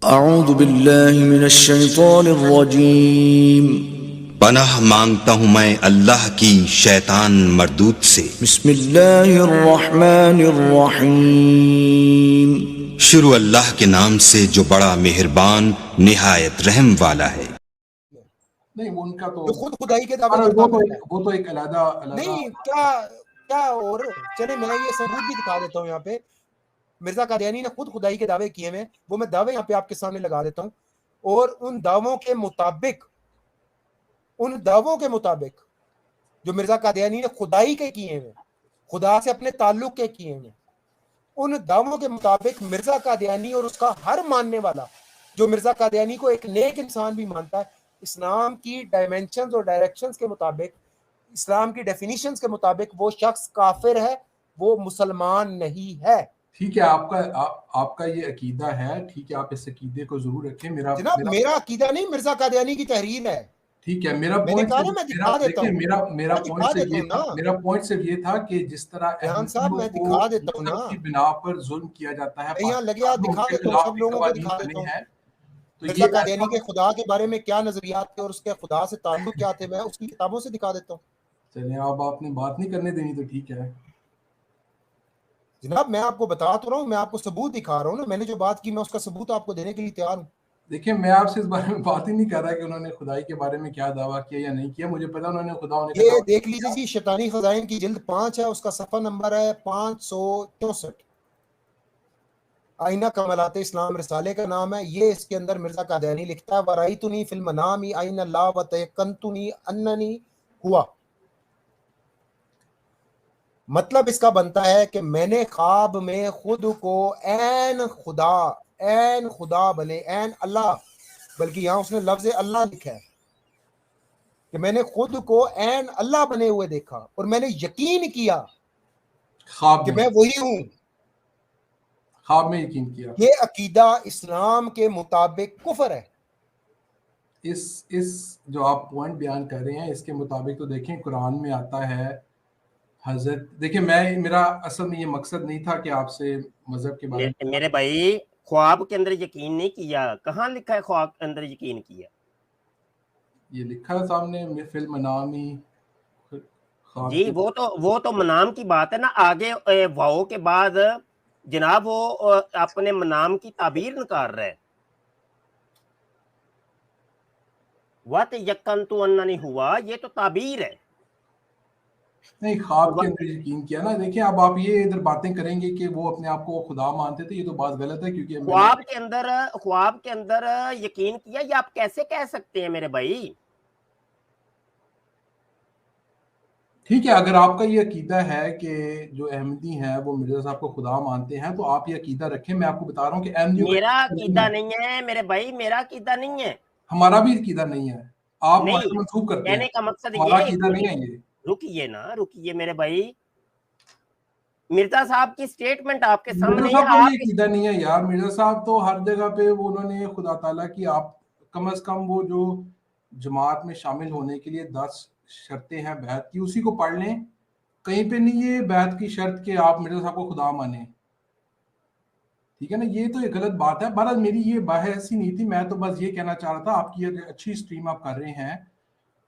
اعوذ باللہ من الشیطان الرجیم پناہ مانگتا ہوں میں اللہ کی شیطان مردود سے۔ بسم اللہ الرحمن الرحیم شروع اللہ کے نام سے جو بڑا مہربان نہایت رحم والا ہے۔ نہیں وہ ان کا تو جو خود خدائی کے دعوے کرتا ہے وہ تو ایک علیحدہ نہیں کیا اور چلے میں یہ ثبوت بھی دکھا دیتا ہوں۔ یہاں پہ مرزا قادیانی نے خود خدائی کے دعوے کیے ہیں، وہ میں دعوے یہاں پہ آپ کے سامنے لگا دیتا ہوں، اور ان دعووں کے مطابق جو مرزا قادیانی نے خدائی کے کیے ہیں، خدا سے اپنے تعلق کے کیے ہیں، ان دعووں کے مطابق مرزا قادیانی اور اس کا ہر ماننے والا جو مرزا قادیانی کو ایک نیک انسان بھی مانتا ہے، اسلام کی ڈائمینشنز اور ڈائریکشنز کے مطابق، اسلام کی ڈیفینیشنز کے مطابق وہ شخص کافر ہے، وہ مسلمان نہیں ہے۔ ٹھیک ہے، آپ کا یہ عقیدہ ہے، ٹھیک ہے، آپ اس عقیدے کو ضرور رکھیں۔ جناب میرا عقیدہ نہیں، مرزا قادیانی کی تحریر ہے۔ ٹھیک ہے، میرا پوائنٹ صرف یہ تھا کہ جس طرح احمدیوں کو مذہب کی بنا پر ظلم کیا جاتا ہے، یہاں لگیا دکھا دیتا ہوں، سب لوگوں کو دکھا دیتا ہوں مرزا قادیانی کے خدا کے بارے میں کیا نظریات تھے اور اس کے خدا سے تعلق کیا تھے، میں اس کی کتابوں سے دکھا دیتا ہوں۔ چلیں، اب آپ نے بات نہیں کرنے دینی تو ٹھیک ہے جناب، میں آپ کو بتا تو رہا ہوں، میں آپ کو ثبوت دکھا رہا ہوں نا، میں نے جو بات کی میں اس کا ثبوت آپ کو دینے کے لیے تیار ہوں۔ دیکھیں، میں آپ سے اس بارے میں بات ہی نہیں کر رہا کہ انہوں نے خدائی کے بارے میں کیا دعویٰ کیا یا نہیں کیا، مجھے پتا انہوں نے خدا ہونے کا یہ دعویٰ دیکھ لیجیے جی، شیطانی خزائن کی جلد 5 ہے، اس کا صفحہ نمبر ہے 564، آئینہ کمالات اسلام رسالے کا نام ہے، یہ اس کے اندر مرزا قادیانی لکھتا ہے وَرَأَيْتُنِي فِي الْمَنَامِ عَيْنَ اللَّهِ وَتَيَقَّنْتُنِي أَنَّنِي ہوا۔ مطلب اس کا بنتا ہے کہ میں نے خواب میں خود کو عین خدا بنے، عین اللہ، بلکہ یہاں اس نے لفظ اللہ لکھا ہے کہ میں نے خود کو عین اللہ بنے ہوئے دیکھا اور میں نے یقین کیا کہ میں وہی ہوں۔ خواب میں یقین کیا۔ یہ عقیدہ اسلام کے مطابق کفر ہے۔ اس جو آپ پوائنٹ بیان کر رہے ہیں اس کے مطابق تو دیکھیں قرآن میں آتا ہے حضرت، دیکھیں میرا اصل میں یہ مقصد نہیں تھا کہ آپ سے مذہب کے بارے میں میرے بھائی خواب کے اندر یقین نہیں کیا، کہاں لکھا ہے خواب کے اندر یقین کیا؟ یہ لکھا ہے سامنے فی المنامی جی، وہ تو منام کی بات ہے نا، آگے واؤ کے بعد جناب وہ اپنے منام کی تعبیر نکال رہا ہے۔ وَتَ یَقَّنْتُ أَنَّنِی ہوا، یہ تو تعبیر ہے۔ نہیں، خواب کے اندر یقین کیا نا، دیکھیں اب آپ یہ ادھر باتیں کریں گے کہ وہ اپنے آپ کو خدا مانتے تھے، یہ تو بات غلط ہے، کیونکہ خواب کے اندر یقین کیا، یہ آپ کیسے کہہ سکتے ہیں میرے بھائی؟ ٹھیک ہے، اگر آپ کا یہ عقیدہ ہے کہ جو احمدی ہیں وہ مرزا صاحب کو خدا مانتے ہیں تو آپ یہ عقیدہ رکھیں۔ میں آپ کو بتا رہا ہوں کہ احمدیوں میرا عقیدہ نہیں ہے میرے بھائی، میرا عقیدہ نہیں ہے، ہمارا بھی عقیدہ نہیں ہے، آپ نہیں، منسوخ کرتے کہنے ہیں، کا مقصد ہمارا یہ، عقیدہ نہیں ہے یہ۔ رکیے میرے بھائی، مرزا صاحب کی سٹیٹمنٹ آپ کے مرزا سامنے صاحب ہے۔ کو یہ عقیدہ نہیں ہے یار، مرزا صاحب تو ہر جگہ پہ انہوں نے خدا تعالیٰ کی، آپ کم از کم وہ جو جماعت میں شامل ہونے کے لیے 10 شرطیں ہیں بیعت کی، اسی کو پڑھ لیں، کہیں پہ نہیں یہ بیعت کی شرط کہ آپ مرزا صاحب کو خدا مانیں، ٹھیک ہے نا، یہ تو ایک غلط بات ہے۔ بہرحال میری یہ بحث ایسی نہیں تھی، میں تو بس یہ کہنا چاہ رہا تھا، آپ کی اچھی سٹریم آپ کر رہے ہیں،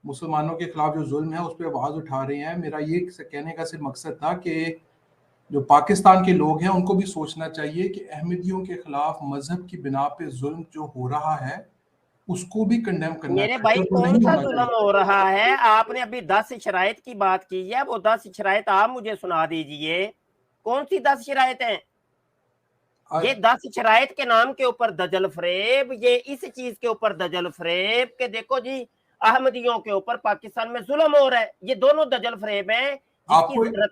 مسلمانوں کے خلاف جو ظلم ہے اس پہ آواز اٹھا رہے ہیں، میرا یہ کہنے کا صرف مقصد تھا کہ جو پاکستان کے لوگ ہیں ان کو بھی سوچنا چاہیے کہ احمدیوں کے خلاف مذہب کی بنا پہ ظلم جو ہو رہا ہے اس کو بھی کنڈیم کرنا میرے چاہیے، بھائی اور وہ کون نہیں سا ہونا ظلم چاہیے۔ ہو رہا ہے؟ آپ نے ابھی 10 شرائط کی بات کی ہے، وہ 10 شرائط آپ مجھے سنا دیجئے، کون سی 10 شرائط ہیں؟ یہ 10 شرائط کے نام کے اوپر دجل فریب، یہ اس چیز کے اوپر دجل فریب کہ دیکھو جی احمدیوں کے اوپر پاکستان میں ظلم ہو رہا ہے، یہ دونوں دجل فریب ہیں جس کی ضرورت۔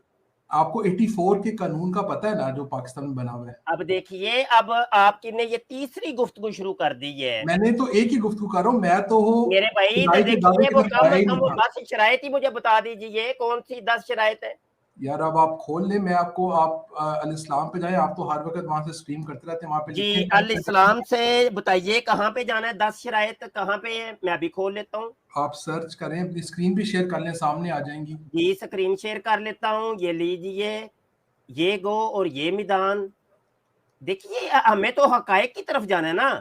آپ کو 84 کے قانون کا پتہ ہے نا جو پاکستان میں بنا ہوا ہے؟ اب دیکھیے، اب آپ کی نے یہ تیسری گفتگو شروع کر دی ہے۔ میں نے تو ایک ہی گفتگو کر رہا ہوں، میں تو میرے بھائی تو دیکھیے وہ کم از کم وہ 10 شرائط ہی مجھے بتا دیجئے، کون سی 10 شرائط ہے؟ یار اب آپ کھول لیں، میں آپ کو، آپ الاسلام پہ جائیں، آپ تو ہر وقت وہاں سے سٹریم کرتے رہتے ہیں، وہاں پہ جی لکھیں۔ الاسلام سے بتائیے کہاں پہ جانا ہے، 10 شرائط کہاں پہ ہیں؟ میں ابھی کھول لیتا ہوں، آپ سرچ کریں، اپنی اسکرین بھی شیئر کر لیں، سامنے آ جائیں گی۔ جی سکرین شیئر کر لیتا ہوں، یہ لیجئے، یہ گو اور یہ میدان۔ دیکھیے ہمیں تو حقائق کی طرف جانا ہے نا،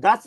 10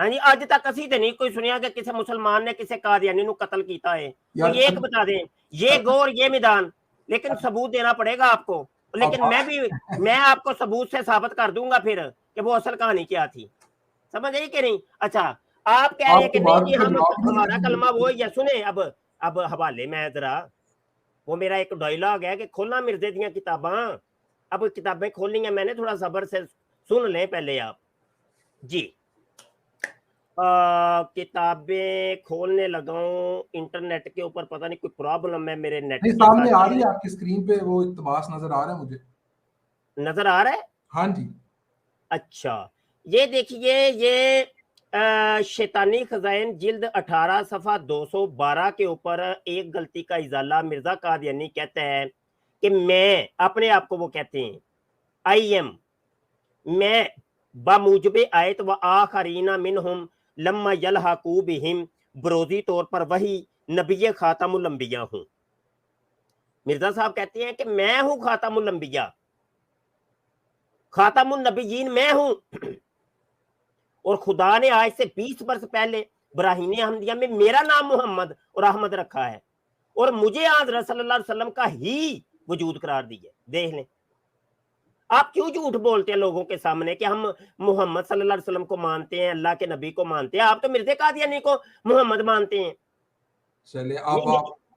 ہاں جی اج تک اسی تے نہیں کوئی سنیا کہ کسی مسلمان نے کسی قادیانی نو قتل کیتا ہے. یار کوئی ایک بتا دیں یہ گور یہ میدان, لیکن ثبوت دینا پڑے گا آپ کو. لیکن میں آپ کو ثبوت سے ثابت کر دوں گا پھر کہ وہ اصل کہانی کیا تھی. سمجھ آئی کہ نہیں؟ اچھا آپ کہہ رہے ہیں کہ نہیں جی ہمارا کلمہ وہ یا سنیں. اب حوالے میں ذرا وہ میرا ایک ڈائلاگ ہے کہ کھولنا مرزے دیاں کتاباں. اب کتابیں کھولنی ہیں میں نے, تھوڑا صبر سے سن لیں پہلے آپ جی. کتابیں کھولنے لگاؤں انٹرنیٹ کے اوپر, پتہ نہیں کوئی پرابلم ہے میرے نیٹ کے سامنے آ رہی ہے آپ کی اسکرین پہ وہ اقتباس نظر آ رہا ہے, مجھے نظر آ رہا ہے. ہاں جی اچھا یہ دیکھیے, یہ شیطانی خزائن جلد 18 صفحہ 212 کے اوپر ایک غلطی کا ازالہ. مرزا قادیانی کہتا ہے کہ میں اپنے آپ کو وہ کہتے ہیں آئی ایم, میں بموجب آیت و آخرین منہم لما یلحقوا بہم بروزی طور پر وہی نبی خاتم الانبیاء ہوں. مرزا صاحب کہتے ہیں کہ میں ہوں خاتم الانبیاء, خاتم النبیین میں ہوں, اور خدا نے آج سے 20 برس پہلے براہین احمدیہ میں میرا نام محمد اور احمد رکھا ہے, اور مجھے حضرت صلی اللہ علیہ وسلم کا ہی وجود قرار دیا. دیکھ لیں آپ کیوں جھوٹ بولتے ہیں لوگوں کے سامنے کہ ہم محمد صلی اللہ علیہ وسلم کو مانتے ہیں, اللہ کے نبی کو مانتے ہیں. آپ تو مرزا قادیانی کو محمد مانتے ہیں. چلے آپ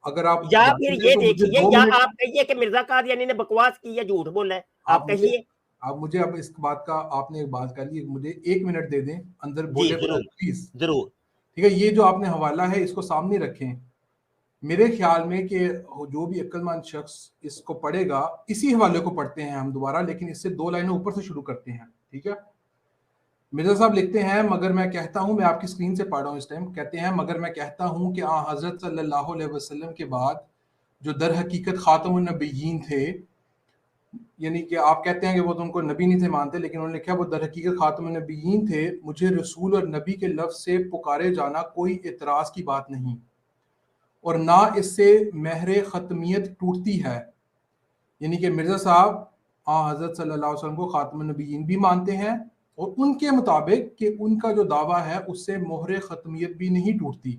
اگر آپ یا پھر یہ دیکھیے, یا آپ کہیے کہ مرزا قادیانی نے بکواس کی یا جھوٹ بولا ہے, آپ کہیے. آپ مجھے اب اس بات کا آپ نے ایک بات کر لی, مجھے 1 منٹ دے دیں اندر جی بولے پلیز ضرور. ٹھیک ہے, یہ جو آپ نے حوالہ ہے اس کو سامنے رکھیں. میرے خیال میں کہ جو بھی عقل مند شخص اس کو پڑھے گا, اسی حوالے کو پڑھتے ہیں ہم دوبارہ, لیکن اس سے 2 لائنیں اوپر سے شروع کرتے ہیں. ٹھیک ہے, مرزا صاحب لکھتے ہیں مگر میں کہتا ہوں, میں آپ کی اسکرین سے پڑھ رہا ہوں اس ٹائم, کہتے ہیں مگر میں کہتا ہوں کہ حضرت صلی اللہ علیہ وسلم کے بعد جو در حقیقت خاتم النبیین تھے, یعنی کہ آپ کہتے ہیں کہ وہ تو ان کو نبی نہیں تھے مانتے, لیکن انہوں نے لکھا وہ در حقیقت خاتم النبیین تھے, مجھے رسول اور نبی کے لفظ سے پکارے جانا کوئی اعتراض کی بات نہیں, اور نہ اس سے مہر ختمیت ٹوٹتی ہے. یعنی کہ مرزا صاحب حضرت صلی اللہ علیہ وسلم کو خاتم النبیین بھی مانتے ہیں, اور ان کے مطابق کہ ان کا جو دعویٰ ہے اس سے مہر ختمیت بھی نہیں ٹوٹتی,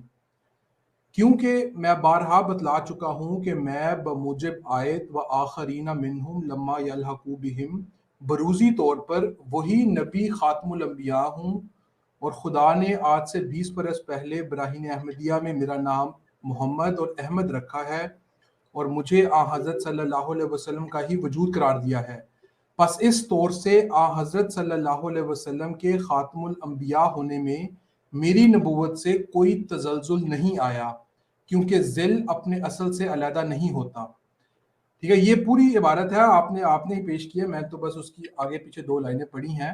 کیونکہ میں بارہا بتلا چکا ہوں کہ میں بموجب آیت و آخرین منہم لما یلحقوا بہم بروزی طور پر وہی نبی خاتم الانبیاء ہوں, اور خدا نے آج سے 20 برس پہلے براہین احمدیہ میں میرا نام محمد اور احمد رکھا ہے, اور مجھے حضرت صلی اللہ علیہ وسلم کا ہی وجود قرار دیا ہے. پس اس طور سے حضرت صلی اللہ علیہ وسلم کے خاتم الانبیاء ہونے میں میری نبوت سے کوئی تزلزل نہیں آیا, کیونکہ ذل اپنے اصل سے علیحدہ نہیں ہوتا. ٹھیک ہے, یہ پوری عبارت ہے, آپ نے ہی پیش کی ہے, میں تو بس اس کی آگے پیچھے 2 لائنیں پڑھی ہیں.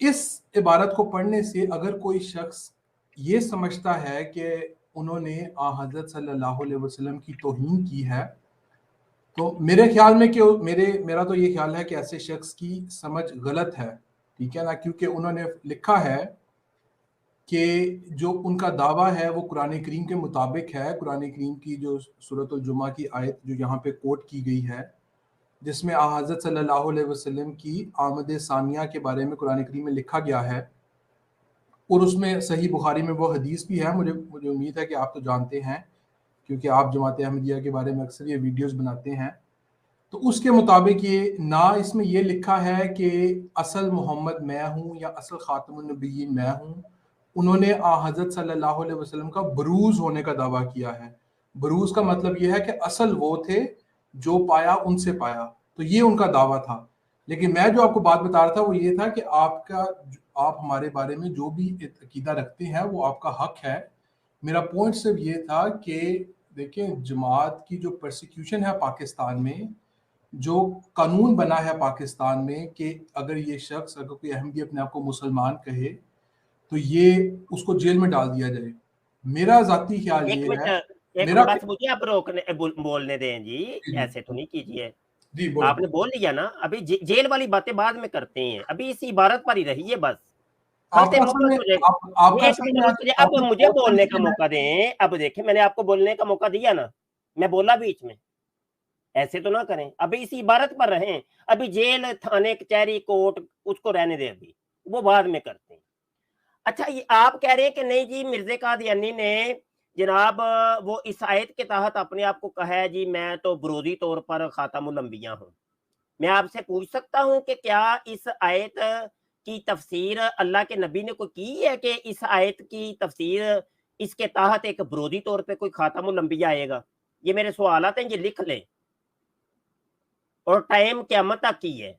اس عبارت کو پڑھنے سے اگر کوئی شخص یہ سمجھتا ہے کہ انہوں نے حضرت صلی اللہ علیہ وسلم کی توہین کی ہے, تو میرے خیال میں کہ میرا تو یہ خیال ہے کہ ایسے شخص کی سمجھ غلط ہے. ٹھیک ہے نا, کیونکہ انہوں نے لکھا ہے کہ جو ان کا دعویٰ ہے وہ قرآن کریم کے مطابق ہے. قرآن کریم کی جو سورۃ الجمعہ کی آیت جو یہاں پہ کوٹ کی گئی ہے, جس میں حضرت صلی اللہ علیہ وسلم کی آمد ثانیہ کے بارے میں قرآن کریم میں لکھا گیا ہے, اور اس میں صحیح بخاری میں وہ حدیث بھی ہے. مجھے امید ہے کہ آپ تو جانتے ہیں, کیونکہ آپ جماعت احمدیہ کے بارے میں اکثر یہ ویڈیوز بناتے ہیں. تو اس کے مطابق یہ نہ اس میں یہ لکھا ہے کہ اصل محمد میں ہوں یا اصل خاتم النبیین میں ہوں. انہوں نے حضرت صلی اللہ علیہ وسلم کا بروز ہونے کا دعویٰ کیا ہے. بروز کا مطلب یہ ہے کہ اصل وہ تھے جو پایا ان سے پایا, تو یہ ان کا دعویٰ تھا. لیکن میں جو آپ کو بات بتا رہا تھا وہ یہ تھا کہ آپ ہمارے بارے میں جو بھی عقیدہ رکھتے ہیں وہ آپ کا حق ہے. میرا پوائنٹ صرف یہ تھا کہ دیکھیں جماعت کی جو پرسیکیوشن ہے پاکستان میں, جو قانون بنا ہے پاکستان میں کہ اگر یہ شخص اگر کوئی احمدی اپنے آپ کو مسلمان کہے تو یہ اس کو جیل میں ڈال دیا جائے. میرا ذاتی خیال یہ ہے, بس مجھے آپ بولنے دیں جی, ایسے تو نہیں کیجیے. آپ نے بول لیا نا, ابھی جیل والی باتیں بعد میں کرتے ہیں, ابھی اس عبارت پر ہی رہیے بس. اب مجھے بولنے کا موقع دیں. اب دیکھیں میں نے آپ کو بولنے کا موقع دیا نا, میں بولا بیچ میں, ایسے تو نہ کریں. ابھی اسی عبارت پر رہیں, ابھی جیل تھانے کچہری کورٹ اس کو رہنے دیں, ابھی وہ بعد میں کرتے ہیں. اچھا یہ آپ کہہ رہے ہیں کہ نہیں جی مرزا قادیانی نے جناب وہ اس آیت کے تحت اپنے آپ کو کہا ہے جی میں تو بروزی طور پر خاتم الانبیاء ہوں. میں آپ سے پوچھ سکتا ہوں کہ کیا اس آیت کی تفسیر اللہ کے نبی نے کوئی کی ہے کہ اس آیت کی تفسیر اس کے تحت ایک بروزی طور پہ کوئی خاتم الانبیاء آئے گا؟ یہ میرے سوالات ہیں، یہ لکھ لیں. اور ٹائم قیامت تک کی ہے،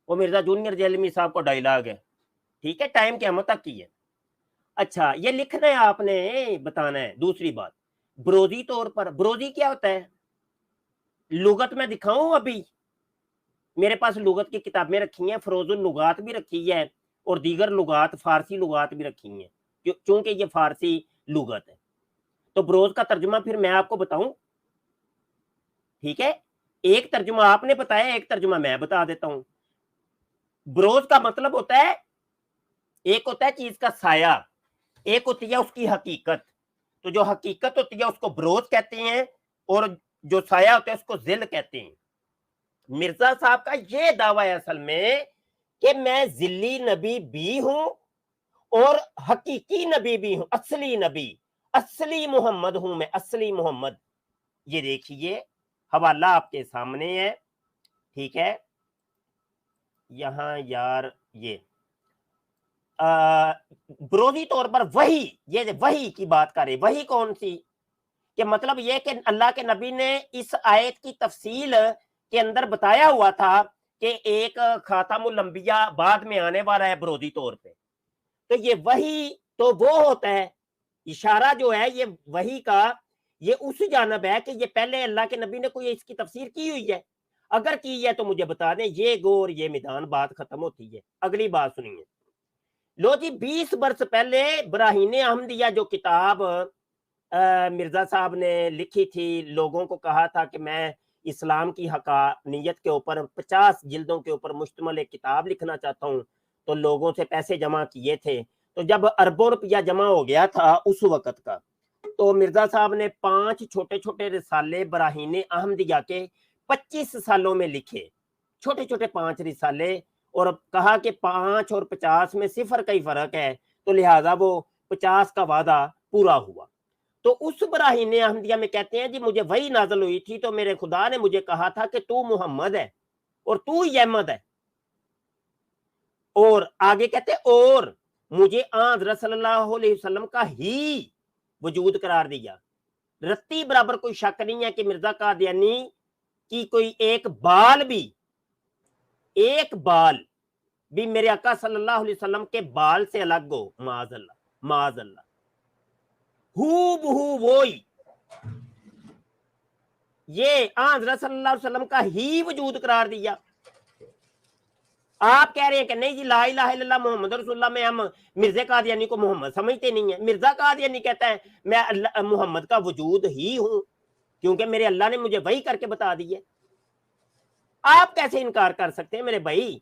وہ مرزا جونیئر جیلمی صاحب کو ڈائلاگ ہے، ٹھیک ہے، ٹائم قیامت تک کی ہے. اچھا یہ لکھنا ہے آپ نے، بتانا ہے. دوسری بات، بروزی طور پر، بروزی کیا ہوتا ہے؟ لغت میں دکھاؤں؟ ابھی میرے پاس لغت کی کتابیں رکھی ہیں، فروز اللغات بھی رکھی ہے اور دیگر لغات فارسی لغات بھی رکھی ہیں چونکہ یہ فارسی لغت ہے. تو بروز کا ترجمہ پھر میں آپ کو بتاؤں، ٹھیک ہے؟ ایک ترجمہ آپ نے بتایا، ایک ترجمہ میں بتا دیتا ہوں. بروز کا مطلب ہوتا ہے، ایک ہوتا ہے چیز کا سایہ، ایک ہوتی ہے اس کی حقیقت. تو جو حقیقت ہوتی ہے اس کو بروز کہتے ہیں اور جو سایہ ہوتا ہے اس کو ظل کہتے ہیں. مرزا صاحب کا یہ دعویٰ ہے اصل میں کہ میں ذلی نبی بھی ہوں اور حقیقی نبی بھی ہوں، اصلی نبی، اصلی محمد ہوں میں، اصلی محمد. یہ دیکھیے حوالہ آپ کے سامنے ہے، ٹھیک ہے؟ یہاں یار یہ بروزی طور پر وحی، یہ وحی کی بات کرے. وحی کون سی؟ کہ مطلب یہ کہ اللہ کے نبی نے اس آیت کی تفصیل کے اندر بتایا ہوا تھا کہ ایک خاتم الانبیاء بعد میں آنے والا ہے بروزی طور پہ. تو یہ وحی تو وہ ہوتا ہے، اشارہ جو ہے یہ وحی کا، یہ اس جانب ہے کہ یہ پہلے اللہ کے نبی نے کوئی اس کی تفسیر کی ہوئی ہے. اگر کی ہے تو مجھے بتا دیں. یہ گور یہ میدان، بات ختم ہوتی ہے. اگلی بات سنیے. لو جی 20 برس پہلے براہین احمدیہ جو کتاب مرزا صاحب نے لکھی تھی، لوگوں کو کہا تھا کہ میں اسلام کی حقانیت کے اوپر 50 جلدوں کے اوپر مشتمل ایک کتاب لکھنا چاہتا ہوں، تو لوگوں سے پیسے جمع کیے تھے. تو جب اربوں روپیہ جمع ہو گیا تھا اس وقت کا، تو مرزا صاحب نے 5 چھوٹے چھوٹے رسالے براہین احمدیہ کے 25 سالوں میں لکھے، چھوٹے چھوٹے 5 رسالے، اور کہا کہ 5 اور 50 میں صفر کا ہی فرق ہے، تو لہٰذا وہ 50 کا وعدہ پورا ہوا. تو اس براہین احمدیہ میں کہتے ہیں جی مجھے وہی نازل ہوئی تھی تو میرے خدا نے مجھے کہا تھا کہ تو محمد ہے اور تو ہی احمد ہے. اور آگے کہتے اور مجھے حضرت صلی اللہ علیہ وسلم کا ہی وجود قرار دیا. رتی برابر کوئی شک نہیں ہے کہ مرزا قادیانی کی کوئی ایک بال بھی میرے آقا صلی اللہ علیہ وسلم کے بال سے الگ ہو. معاذ اللہ، معاذ اللہ. ہو بہو وہی، یہ حضرت صلی اللہ علیہ وسلم کا ہی وجود قرار دیا. آپ کہہ رہے ہیں کہ نہیں جی لا الہ الا اللہ محمد رسول اللہ میں ہم مرزا قادیانی کو محمد سمجھتے نہیں ہیں. مرزا قادیانی کہتا ہے میں محمد کا وجود ہی ہوں کیونکہ میرے اللہ نے مجھے وحی کر کے بتا دی ہے. آپ کیسے انکار کر سکتے ہیں میرے بھائی؟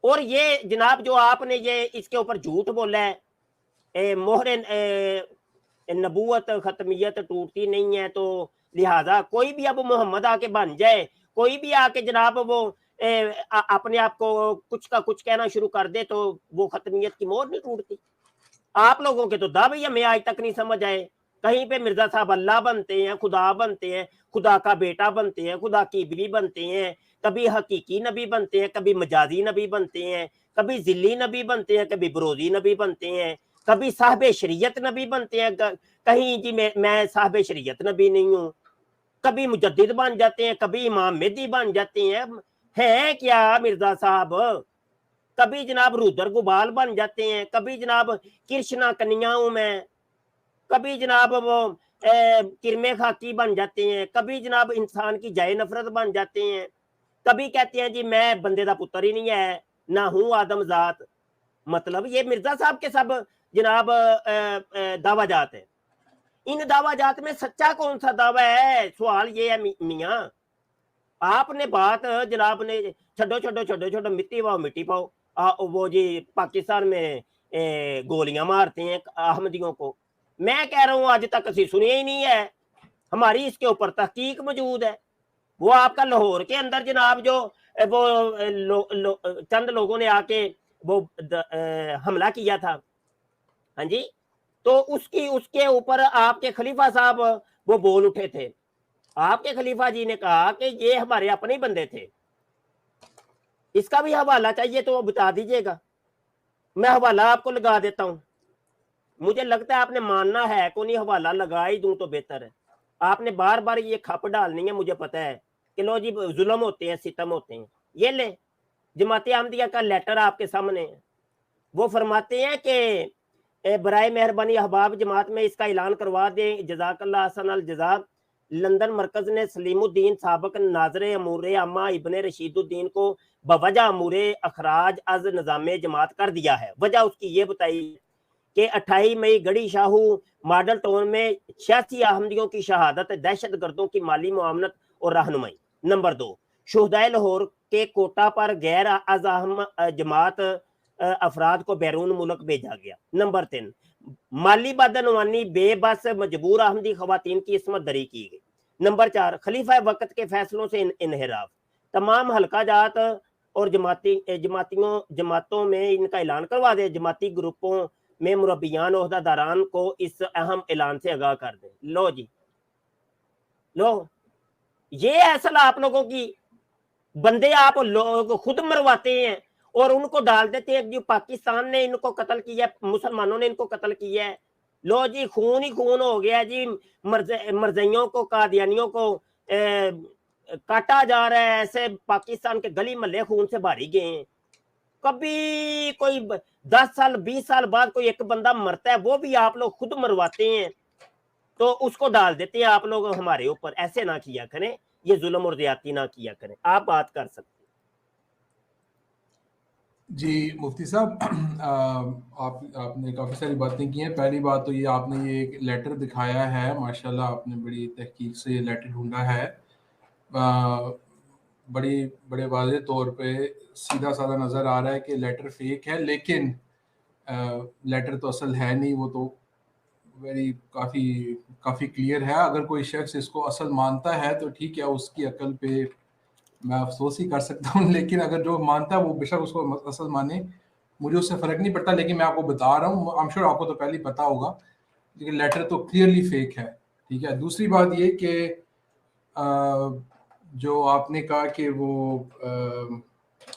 اور یہ جناب جو آپ نے یہ اس کے اوپر جھوٹ بولا ہے، مہر نبوت ختمیت ٹوٹتی نہیں ہے، تو لہٰذا کوئی بھی اب محمد آ کے بن جائے، کوئی بھی آ کے جناب وہ اپنے آپ کو کچھ کا کچھ کہنا شروع کر دے تو وہ ختمیت کی مہر نہیں ٹوٹتی. آپ لوگوں کے تو دعوے ہمیں آج تک نہیں سمجھ آئے. کہیں پہ مرزا صاحب اللہ بنتے ہیں، خدا بنتے ہیں، خدا کا بیٹا بنتے ہیں، خدا کی بیوی بنتے ہیں، کبھی حقیقی نبی بنتے ہیں، کبھی مجازی نبی بنتے ہیں، کبھی ذلی نبی بنتے ہیں، کبھی بروزی نبی بنتے ہیں، کبھی صاحب شریعت نبی بنتے ہیں. کہیں جی میں صاحب شریعت نبی نہیں ہوں. کبھی مجدد بن جاتے ہیں، کبھی امام مہدی بن جاتے ہیں. ہے کیا مرزا صاحب؟ کبھی جناب رودر گوبال بن جاتے ہیں، کبھی جناب کرشنا کنیا ہوں میں، کبھی جناب وہ کرمے خاکی بن جاتے ہیں، کبھی جناب انسان کی جائے نفرت بن جاتے ہیں، کبھی کہتے ہیں جی میں بندے دا پتر ہی نہیں ہے، نہ ہوں آدم ذات. مطلب یہ مرزا صاحب کے سب جناب دعویٰ جات ہے. ان دعویٰ جات میں سچا کون سا دعویٰ ہے؟ سوال یہ ہے میاں. آپ نے بات جناب نے چھڈو مٹی پاؤ مٹی پاؤ. وہ جی پاکستان میں گولیاں مارتے ہیں احمدیوں کو. میں کہہ رہا ہوں آج تک اسی سنیا ہی نہیں ہے. ہماری اس کے اوپر تحقیق موجود ہے. وہ آپ کا لاہور کے اندر جناب جو وہ چند لوگوں نے آ کے وہ حملہ کیا تھا, ہاں جی, تو اس کے اوپر آپ کے خلیفہ صاحب وہ بول اٹھے تھے. آپ کے خلیفہ جی نے کہا کہ یہ ہمارے اپنے بندے تھے, اس کا بھی حوالہ چاہیے تو وہ بتا دیجیے گا, میں حوالہ آپ کو لگا دیتا ہوں. مجھے لگتا ہے آپ نے ماننا ہے کو نہیں, حوالہ لگا ہی دوں تو بہتر ہے. آپ نے بار بار یہ کھپ ڈالنی ہے, مجھے پتا ہے کہ لو جی ظلم ہوتے ہیں, ستم ہوتے ہیں. یہ لیں جماعت احمدیہ کا لیٹر آپ کے سامنے ہے. وہ فرماتے ہیں کہ برائے مہربانی احباب جماعت میں اس کا اعلان کروا دیں, جزاک اللہ احسن الجزا. لندن مرکز نے سلیم الدین سابق ناظر امور عامہ ابن رشید الدین کو بوجہ امور اخراج از نظام جماعت کر دیا ہے. وجہ اس کی یہ بتائی کہ 28 مئی گڑی شاہو ماڈل ٹاؤن میں 86 احمدیوں کی شہادت, دہشت گردوں کی مالی معاونت اور رہنمائی. نمبر 2, شہدائے لاہور کے کوٹا پر غیر از اہم جماعت افراد کو بیرون ملک بھیجا گیا. نمبر 3, مالی بدعنوانی بے بس مجبور احمدی خواتین کی عصمت دری کی گئی. نمبر 4, خلیفہ وقت کے فیصلوں سے انحراف. تمام حلقہ جات اور جماعتوں میں ان کا اعلان کروا دے. جماعتی گروپوں میں مربیان عہدہ داران کو اس اہم اعلان سے آگاہ کر دیں. لو جی, لو یہ اصل آپ لوگوں کی بندے آپ لوگ خود مرواتے ہیں اور ان کو ڈال دیتے ہیں جو پاکستان نے ان کو قتل کیا ہے, مسلمانوں نے ان کو قتل کیا ہے. لو جی خون ہی خون ہو گیا جی, مرزائیوں کو قادیانیوں کو کاٹا جا رہا ہے. ایسے پاکستان کے گلی محلے خون سے بھاری گئے ہیں. کبھی کوئی 10 سال 20 سال بعد کوئی ایک بندہ مرتا ہے, وہ بھی آپ لوگ خود مرواتے ہیں تو اس کو ڈال دیتے ہیں آپ لوگ ہمارے اوپر. ایسے نہ کیا کریں, یہ ظلم اور زیادتی نہ کیا کریں. آپ بات کر سکتے ہیں. جی مفتی صاحب, آپ نے کافی ساری باتیں کی ہیں. پہلی بات تو یہ آپ نے یہ ایک لیٹر دکھایا ہے, ماشاءاللہ آپ نے بڑی تحقیق سے یہ لیٹر ڈھونڈا ہے. بڑے واضح طور پہ سیدھا سادہ نظر آ رہا ہے کہ لیٹر فیک ہے, لیکن لیٹر تو اصل ہے نہیں, وہ تو کافی کلیئر ہے. اگر کوئی شخص اس کو اصل مانتا ہے تو ٹھیک ہے, اس کی عقل پہ میں افسوس ہی کر سکتا ہوں, لیکن اگر جو مانتا ہے وہ بے شک اس کو اصل مانے, مجھے اس سے فرق نہیں پڑتا. لیکن میں آپ کو بتا رہا ہوں, I'm sure آپ کو تو پہلے ہی پتا ہوگا, لیکن لیٹر تو کلیئرلی فیک ہے. ٹھیک ہے. دوسری بات یہ کہ جو آپ نے کہا کہ وہ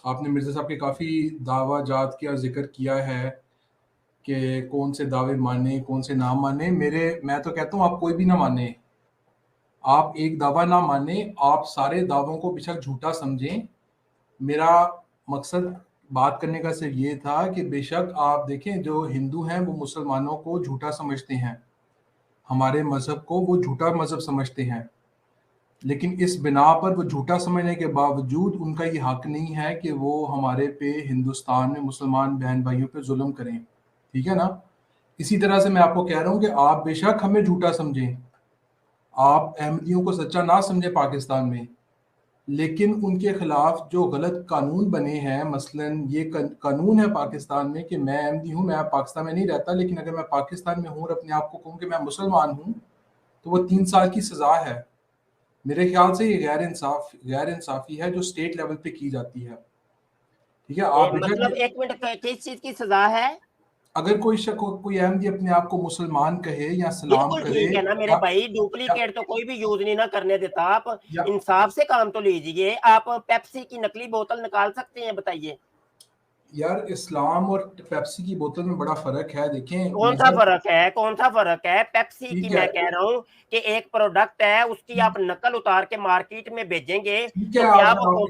آپ نے مرزا صاحب کے کافی دعویٰ جات کا ذکر کیا ہے کہ کون سے دعوے مانے کون سے نہ مانے. میں تو کہتا ہوں آپ کوئی بھی نہ مانے, آپ ایک دعویٰ نہ مانیں, آپ سارے دعووں کو بے شک جھوٹا سمجھیں. میرا مقصد بات کرنے کا صرف یہ تھا کہ بے شک آپ دیکھیں جو ہندو ہیں وہ مسلمانوں کو جھوٹا سمجھتے ہیں, ہمارے مذہب کو وہ جھوٹا مذہب سمجھتے ہیں, لیکن اس بنا پر وہ جھوٹا سمجھنے کے باوجود ان کا یہ حق نہیں ہے کہ وہ ہمارے پہ ہندوستان میں مسلمان بہن بھائیوں پہ ظلم کریں. ٹھیک ہے نا. اسی طرح سے میں آپ کو کہہ رہا ہوں کہ آپ بے شک ہمیں جھوٹا سمجھیں, آپ احمدیوں کو سچا نہ سمجھیں پاکستان میں, لیکن ان کے خلاف جو غلط قانون بنے ہیں, مثلا یہ قانون ہے پاکستان میں کہ میں احمدی ہوں, میں پاکستان میں نہیں رہتا, لیکن اگر میں پاکستان میں ہوں اور اپنے آپ کو کہوں کہ میں مسلمان ہوں تو وہ 3 سال کی سزا ہے. میرے خیال سے یہ غیر انصافی ہے جو اسٹیٹ لیول پہ کی جاتی ہے. ٹھیک ہے. آپ مطلب ایک منٹ, کس چیز کی سزا ہے؟ اگر کوئی احمدی اپنے آپ کو مسلمان کہے یا سلام بالکل کرے, ٹھیک ہے نا میرے بھائی, ڈپلیکیٹ تو کوئی بھی یوز نہیں نہ کرنے دیتا. آپ یا انصاف سے کام تو لیجئے. آپ پیپسی کی نکلی بوتل نکال سکتے ہیں؟ بتائیے یار, اسلام اور پیپسی کی بوتل میں بڑا فرق ہے. دیکھیں کون سا فرق ہے, کون سا فرق ہے؟ پیپسی کی ٹھیک میں ہے, کہہ رہا ہوں کہ ایک پروڈکٹ ہے, اس کی آپ نقل اتار کے مارکیٹ میں بھیجیں گے ٹھیک ہے, تو کیا آپ وہ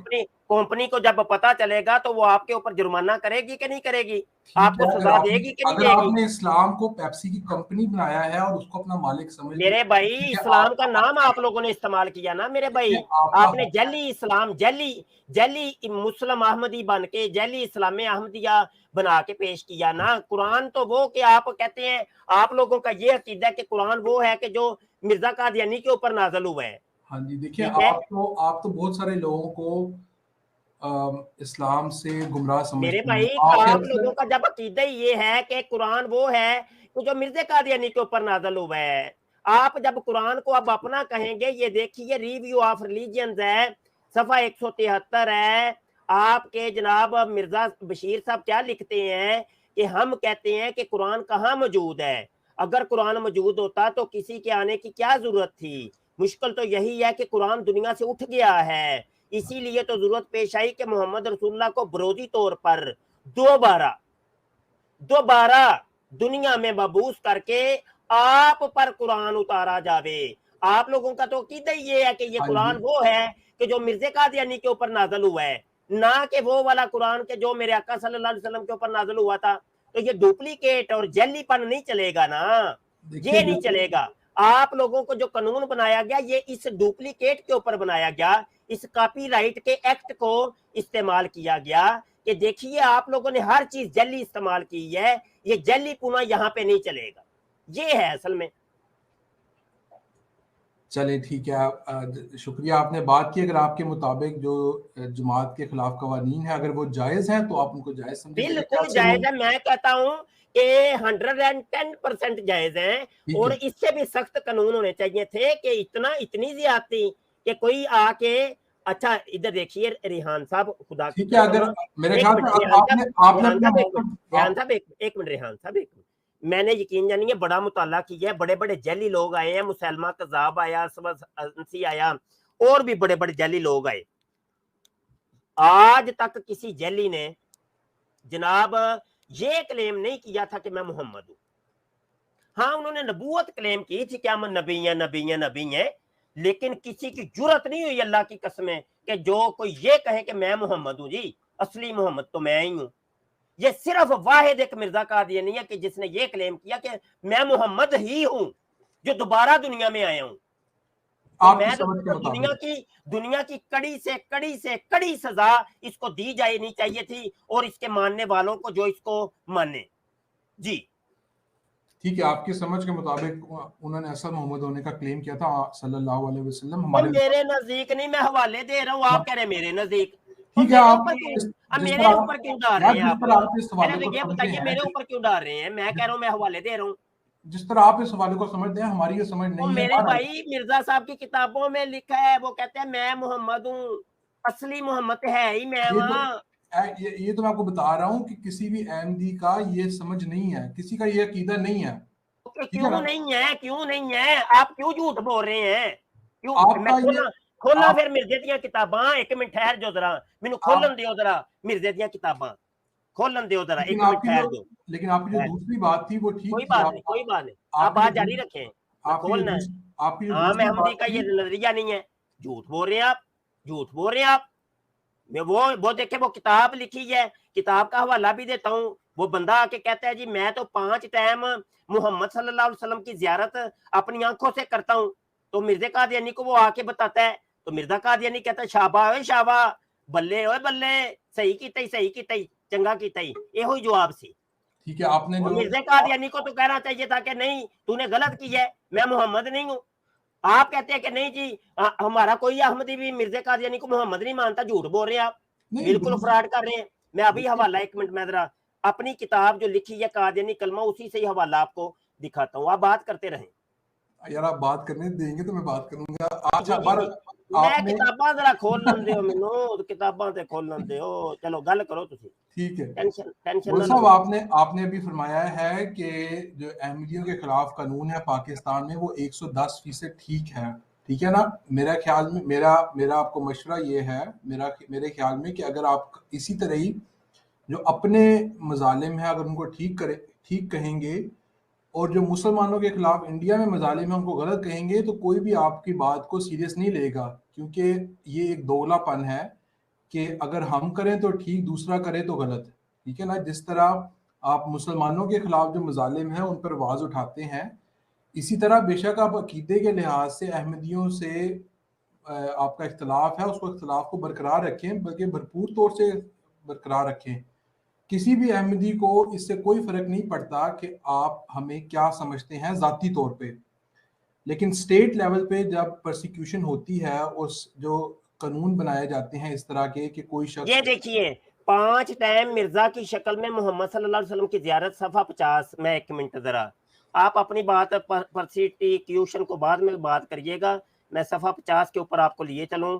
کمپنی کو جب پتا چلے گا تو وہ آپ کے اوپر جرمانہ کرے گی کہ نہیں کرے گی؟ آپ ٹھیک کو ہے, سزا دے گی کہ نہیں اگر دے آپ گی؟ نے اسلام کو پیپسی کی کمپنی بنایا ہے اور اس کو اپنا مالک سمجھ میرے لیا, بھائی ٹھیک ہے, اسلام کا نام آپ لوگوں نے استعمال کیا نا میرے بھائی. کا آپ نے حق ہے. جعلی اسلام, جعلی مسلم احمدی بن کے جعلی اسلام احمدیہ بنا کے پیش کیا نا. قرآن تو وہ کہ آپ کہتے ہیں, آپ لوگوں کا یہ عقیدہ ہے کہ قرآن وہ ہے کہ جو مرزا قادیانی کے اوپر نازل ہوا ہے. ہاں جی, دیکھیں ٹھیک ہے آپ تو بہت سارے لوگوں کو اسلام سے گمراہ میرے سمجھتے ہیں. بھائی, آپ لوگوں کا جب عقیدہ یہ ہے کہ قرآن وہ ہے کہ جو مرزا قادیانی کے اوپر نازل ہوا ہے, آپ جب قرآن کو اب اپنا کہیں گے, یہ دیکھیے ریویو آف ریلیجنز ہے, صفحہ 173 ہے, آپ کے جناب مرزا بشیر صاحب کیا لکھتے ہیں کہ ہم کہتے ہیں کہ قرآن کہاں موجود ہے، اگر قرآن موجود ہوتا تو کسی کے آنے کی کیا ضرورت تھی، مشکل تو یہی ہے کہ قرآن دنیا سے اٹھ گیا ہے، اسی لیے تو ضرورت پیش آئی کہ محمد رسول اللہ کو بروزی طور پر دوبارہ دنیا میں مبعوث کر کے آپ پر قرآن اتارا جاوے۔ آپ لوگوں کا تو عقیدہ یہ ہے کہ یہ ہاں قرآن جی، وہ ہے کہ جو مرزا قادیانی کے اوپر نازل ہوا ہے، نہ کہ وہ والا قرآن کہ جو میرے آقا صلی اللہ علیہ وسلم کے اوپر نازل ہوا تھا۔ تو یہ ڈپلیکیٹ اور جیلی پن نہیں چلے گا نا، دیکھیے یہ نہیں چلے گا۔ آپ لوگوں کو جو قانون بنایا گیا یہ اس ڈپلیکیٹ کے اوپر بنایا گیا، اس کاپی رائٹ کے ایکٹ کو استعمال کیا گیا کہ دیکھیے آپ لوگوں نے ہر چیز جیلی استعمال کی ہے، یہ جیلی پونا یہاں پہ نہیں چلے گا، یہ ہے اصل میں۔ چلے ٹھیک ہے، شکریہ آپ نے بات کی۔ اگر آپ کے مطابق جو جماعت کے خلاف قوانین ہیں اگر وہ جائز ہیں تو آپ ان کو جائز سمجھیں۔ میرے بالکل خیال سے جائز ہے، میں کہتا ہوں کہ 110% جائز ہیں، ٹھیک اور ہے، اس سے بھی سخت قانون ہونے چاہیے تھے کہ اتنی زیادتی کہ کوئی آ کے اچھا ادھر دیکھیے ریحان صاحب، خدا کی ٹھیک ہے، قسم اگر میرے ایک خیال منٹ سے ریحان آپ صاحب، نے ریحان اپنا صاحب ایک منٹ، موقف ریحان صاحب ایک منٹ، ریحان صاحب ایک منٹ، میں نے یقین جانیے بڑا مطالعہ کیا ہے، بڑے بڑے جعلی لوگ آئے ہیں، مسلمہ کذاب آیا، انسی آیا، اور بھی بڑے بڑے جعلی لوگ آئے، آج تک کسی جعلی نے جناب یہ کلیم نہیں کیا تھا کہ میں محمد ہوں۔ ہاں انہوں نے نبوت کلیم کی تھی کہ ہم نبی ہیں نبی ہیں نبی ہیں، لیکن کسی کی جرت نہیں ہوئی اللہ کی قسم کہ جو کوئی یہ کہے کہ میں محمد ہوں، جی اصلی محمد تو میں ہی ہوں۔ یہ صرف واحد ایک مرزا قادیانی ہے کہ جس نے یہ کلیم کیا کہ میں محمد ہی ہوں جو دوبارہ دنیا میں آیا ہوں۔ آپ کی میں تو سمجھ کے مطابق دنیا کی کڑی سزا اس کو دی جانی چاہیے تھی، اور اس کے ماننے والوں کو جو اس کو مانے۔ جی ٹھیک ہے، آپ کی سمجھ کے مطابق انہوں نے اصل محمد ہونے کا کلیم کیا تھا صلی اللہ علیہ وسلم اور ہمارے۔ میرے نزدیک نہیں، میں حوالے دے رہا ہوں، آپ کہہ رہے ہیں میرے نزدیک، اور ٹھیک ہے، میرے آپ اوپر کیوں جس میرے طرح اوپر کیوں ڈال رہے یار ہیں جس آپ؟ طرح آپ اس پہلے حوالے تو کو یہ سمجھتے بتائیے ہیں میرے اوپر کیوں ڈال رہے ہیں؟ میں کہہ رہا ہوں میں حوالے دے رہا ہوں۔ جس طرح آپ اس حوالے کو سمجھتے ہیں ہماری یہ سمجھ وہ نہیں ہے۔ میرے بھائی مرزا صاحب کی کتابوں میں لکھا ہے، وہ کہتے ہیں میں محمد ہوں، اصلی محمد ہے ہی میں وہاں۔ یہ تو میں آپ کو بتا رہا ہوں کہ کسی بھی احمدی کا یہ سمجھ نہیں ہے، کسی کا یہ عقیدہ نہیں ہے، ٹھیک ہے نا؟ کیوں نہیں ہے؟ آپ کیوں جھوٹ بول رہے ہیں؟ کیوں؟ آپ میں کا یہ کھولا آپ پھر مرزے دیاں کتاباں، ایک منٹ ٹھہر جو ذرا، مینوں کھولن دیو ذرا، مرزے دیاں کتاباں کھولن دیو ذرا، ایک منٹ ٹھہر دو۔ لیکن آپ کی جو دوسری بات تھی وہ ٹھیک کوئی تھی۔ بات نہیں، کوئی بات نہیں، آپ آپ کی بات جو جاری رکھیں، میں آپ کی کھولنا ہے۔ جو عام دوسری احمدی بات کا تھی، یہ نظریہ نہیں ہے، جھوٹ بول رہے ہیں آپ، جھوٹ بول رہے ہیں آپ۔ وہ دیکھیں وہ کتاب لکھی ہے، کتاب کا حوالہ بھی دیتا ہوں، وہ بندہ آ کے کہتا ہے جی میں تو 5 ٹائم محمد صلی اللہ علیہ وسلم کی زیارت اپنی آنکھوں سے کرتا ہوں، تو مرزا قادیانی کو وہ آ کے بتاتا ہے، تو مرزا قادیانی کہتا ہے شابہ اوے شابہ، بلے اوے بلے، صحیح کیتا ہی چنگا کیتا ہی، یہ ہوئی جواب سی۔ ٹھیک ہے، آپ نے اور جو مرزا قادیانی کو تو کہنا چاہیے تھا کہ نہیں تو نے غلط کی ہے، میں محمد نہیں ہوں۔ آپ کہتے ہیں کہ نہیں جی ہمارا کوئی احمدی بھی مرزا قادیانی کو محمد نہیں مانتا، جھوٹ بول رہے ہیں آپ، نہیں بالکل فراڈ کر رہے ہیں۔ میں ابھی حوالہ ایک منٹ میں ذرا اپنی کتاب جو لکھی ہے قادیانی کلمہ اسی سے ہی حوالہ آپ کو دکھاتا ہوں، آپ بات کرتے رہیں۔ یار آپ بات کرنے دیں گے تو میں بات کروں گا۔ جی اچھا جی جی، میں آپ نے کتاباں ذرا کھولن دیو مینوں، کتاباں تے کھولن دیو، چلو گل کرو تسی، ٹھیک ہے ٹینشن وہ نہ صاحب، لو۔ آپ نے ابھی فرمایا ہے کہ جو احمدیوں کے خلاف قانون ہے پاکستان میں وہ 110% ٹھیک ہے، ٹھیک ہے نا؟ میرا خیال میں میرا آپ کو مشورہ یہ ہے، میرے خیال میں کہ اگر آپ اسی طرح ہی جو اپنے مظالم ہیں اگر ان کو ٹھیک کہیں گے، اور جو مسلمانوں کے خلاف انڈیا میں مظالم ہیں ان کو غلط کہیں گے، تو کوئی بھی آپ کی بات کو سیریس نہیں لے گا، کیونکہ یہ ایک دوگلا پن ہے کہ اگر ہم کریں تو ٹھیک، دوسرا کرے تو غلط، ٹھیک ہے نا؟ جس طرح آپ مسلمانوں کے خلاف جو مظالم ہیں ان پر آواز اٹھاتے ہیں، اسی طرح بے شک آپ عقیدے کے لحاظ سے احمدیوں سے آپ کا اختلاف ہے، اس کو اختلاف کو برقرار رکھیں، بلکہ بھرپور طور سے برقرار رکھیں۔ کسی بھی احمدی کو اس سے کوئی فرق نہیں پڑتا کہ آپ ہمیں کیا سمجھتے ہیں ذاتی طور پہ، لیکن اسٹیٹ لیول پہ جب پرسیکیوشن ہوتی ہے، اس جو قانون بنائے جاتے ہیں اس طرح کے کہ کوئی شخص، یہ دیکھیے 5 ٹائم مرزا کی شکل میں محمد صلی اللہ علیہ وسلم کی زیارت، صفحہ 50 میں ایک منٹ ذرا آپ اپنی بات پرسیکیوشن کو بعد میں بات کریے گا، میں صفحہ 50 کے اوپر آپ کو لیے چلوں۔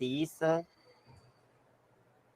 30,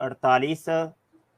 48,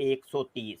130,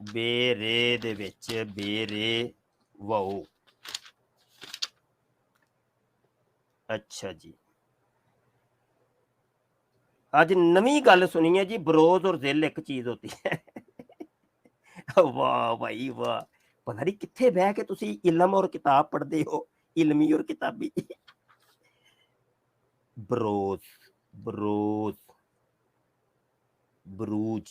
ਬੇਰੇ ਦੇ ਵਿੱਚ ਬੇਰੇ ਵਾਓ। ਅੱਛਾ ਜੀ, ਅੱਜ ਨਵੀਂ ਗੱਲ ਸੁਣੀ ਹੈ ਜੀ, ਬਰੋਜ਼ ਔਰ ਜ਼ਿਲ ਇੱਕ ਚੀਜ਼ ਹੋਤੀ ਹੈ। ਵਾਹ ਭਾਈ ਵਾਹ, ਪਤਾ ਨਹੀਂ ਕਿੱਥੇ ਬਹਿ ਕੇ ਤੁਸੀਂ ਇਲਮ ਔਰ ਕਿਤਾਬ ਪੜ੍ਹਦੇ ਹੋ, ਇਲਮੀ ਔਰ ਕਿਤਾਬੀ। ਬਰੋਜ਼, ਬਰੋਜ਼, ਬਰੂਜ,